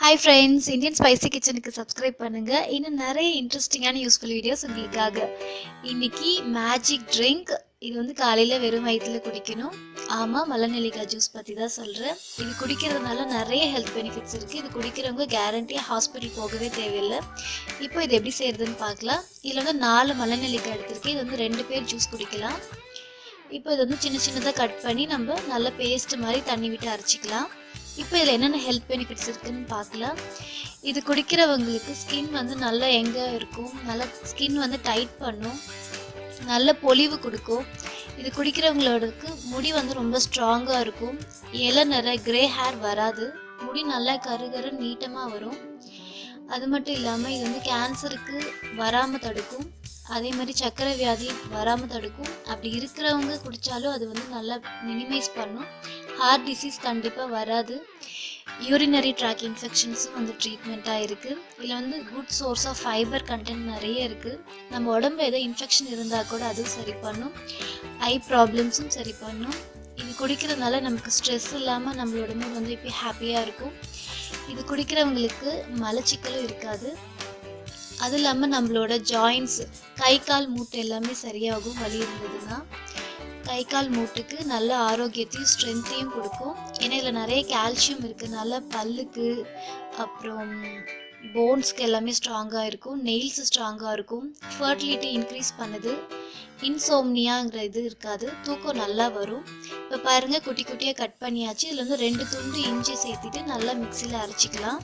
Hi friends, Indian Spicy Kitchen க்கு subscribe பண்ணுங்க. இன்னும் நிறைய இன்ட்ரஸ்டிங்கான யூஸ்ஃபுல் வீடியோஸ் உங்களுக்காக. இன்னைக்கு மேஜிக் ட்ரிங்க். இது வந்து காலையில வெறும் வயித்துல குடிக்கணும். ஆமா, மலை நெல்லிக்காய் ஜூஸ் பத்தி தான் சொல்றேன். இது குடிக்கிறதுனால நிறைய ஹெல்த் பெனிஃபிட்ஸ் இருக்கு. இது குடிக்கிறவங்க கேரண்டியா ஹாஸ்பிட்டல் போகவே தேவையில்லை. இப்போ இது எப்படி செய்யறதுன்னு பார்க்கலாம். இதுல வந்து 4 மலை நெல்லிக்காய் எடுத்திருக்கேன். இது வந்து 2 பேர் ஜூஸ் குடிக்கலாம். இப்போ இது வந்து சின்ன சின்னதாக கட் பண்ணி நம்ம நல்ல பேஸ்ட் மாதிரி தண்ணி விட்டு அரைச்சிக்கலாம். இப்போ இதில் என்னென்ன ஹெல்த் பெனிஃபிட்ஸ் இருக்குன்னு பார்க்கலாம். இது குடிக்கிறவங்களுக்கு ஸ்கின் வந்து நல்லா எங்கே இருக்கும், நல்லா ஸ்கின் வந்து டைட் பண்ணும், நல்ல பொலிவு கொடுக்கும். இது குடிக்கிறவங்களோடக்கு முடி வந்து ரொம்ப ஸ்ட்ராங்காக இருக்கும், இளநரை கிரே ஹேர் வராது, முடி நல்லா கருகரு நீட்டமாக வரும். அது மட்டும் இல்லாமல் இது வந்து கேன்சருக்கு வராமல் தடுக்கும், அதே மாதிரி சர்க்கரை வியாதி வராமல் தடுக்கும். அப்படி இருக்கிறவங்க குடித்தாலும் அது வந்து நல்லா மினிமைஸ் பண்ணும். ஹார்ட் டிசீஸ் கண்டிப்பாக வராது. யூரினரி ட்ராக் இன்ஃபெக்ஷன்ஸும் வந்து ட்ரீட்மெண்ட்டாக இருக்குது. இதில் வந்து good source of fibre content நிறைய இருக்குது. நம்ம உடம்புல ஏதோ இன்ஃபெக்ஷன் இருந்தால் கூட அதுவும் சரி பண்ணும். ஐ ப்ராப்ளம்ஸும் சரி பண்ணும். இது குடிக்கிறதுனால நமக்கு ஸ்ட்ரெஸ் இல்லாமல் நம்மளோட மூட் வந்து இப்போ ஹாப்பியாக இருக்கும். இது குடிக்கிறவங்களுக்கு மலச்சிக்கலும் இருக்காது. அது இல்லாமல் நம்மளோட ஜாயின்ஸ், கை கால் மூட்டு எல்லாமே சரியாகும். வலி இருந்ததுன்னா கை கால் மூட்டுக்கு நல்ல ஆரோக்கியத்தையும் ஸ்ட்ரென்த்தையும் கொடுக்கும். ஏன்னா இதில் நிறைய கால்சியம் இருக்கிறதுனால பல்லுக்கு அப்புறம் போன்ஸ்க்கு எல்லாமே ஸ்ட்ராங்காக இருக்கும். நெயில்ஸ் ஸ்ட்ராங்காக இருக்கும். ஃபர்டிலிட்டி இன்க்ரீஸ் பண்ணுது. இன்சோம்னியாங்கிற இது இருக்காது, தூக்கம் நல்லா வரும். இப்போ பாருங்கள், குட்டி குட்டியாக கட் பண்ணியாச்சு. இதில் வந்து 2 துண்டு இஞ்சி சேர்த்துட்டு நல்லா மிக்சியில் அரைச்சிக்கலாம்.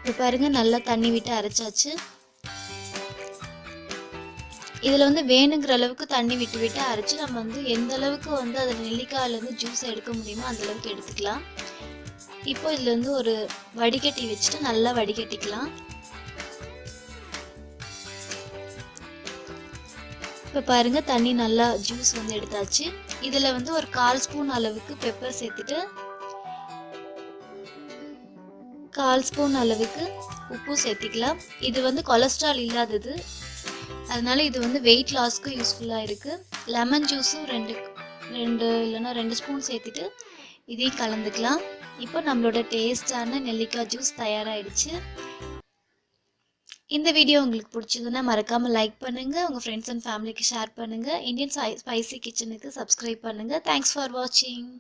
இப்போ பாருங்கள், நல்லா தண்ணி விட்டு அரைச்சாச்சு. இதில் வந்து வேணுங்கிற அளவுக்கு தண்ணி விட்டு விட்டு அரைச்சி நம்ம வந்து எந்த அளவுக்கு வந்து அதில் நெல்லிக்காயிலேருந்து ஜூஸ் எடுக்க முடியுமோ அந்த அளவுக்கு எடுத்துக்கலாம். இப்போ இதில் வந்து ஒரு வடிகட்டி வச்சுட்டு நல்லா வடிகட்டிக்கலாம். இப்போ பாருங்கள், தண்ணி நல்லா ஜூஸ் வந்து எடுத்தாச்சு. இதில் வந்து ஒரு 1/4 ஸ்பூன் அளவுக்கு பெப்பர் சேர்த்துட்டு 1/4 ஸ்பூன் அளவுக்கு உப்பு சேர்த்திக்கலாம். இது வந்து கொலஸ்ட்ரால் இல்லாதது, அதனால இது வந்து வெயிட் லாஸ்க்கு யூஸ்ஃபுல்லாக இருக்குது. லெமன் ஜூஸும் 2 இல்லைன்னா 2 ஸ்பூன் சேர்த்துட்டு இதையும் கலந்துக்கலாம். இப்போ நம்மளோட டேஸ்டான நெல்லிக்காய் ஜூஸ் தயாராகிடுச்சு. இந்த வீடியோ உங்களுக்கு பிடிச்சதுன்னா மறக்காமல் லைக் பண்ணுங்கள், உங்கள் ஃப்ரெண்ட்ஸ் அண்ட் ஃபேமிலிக்கு ஷேர் பண்ணுங்கள். இந்தியன் ஸ்பைசி கிச்சனுக்கு சப்ஸ்கிரைப் பண்ணுங்கள். தேங்க்ஸ் ஃபார் வாட்சிங்.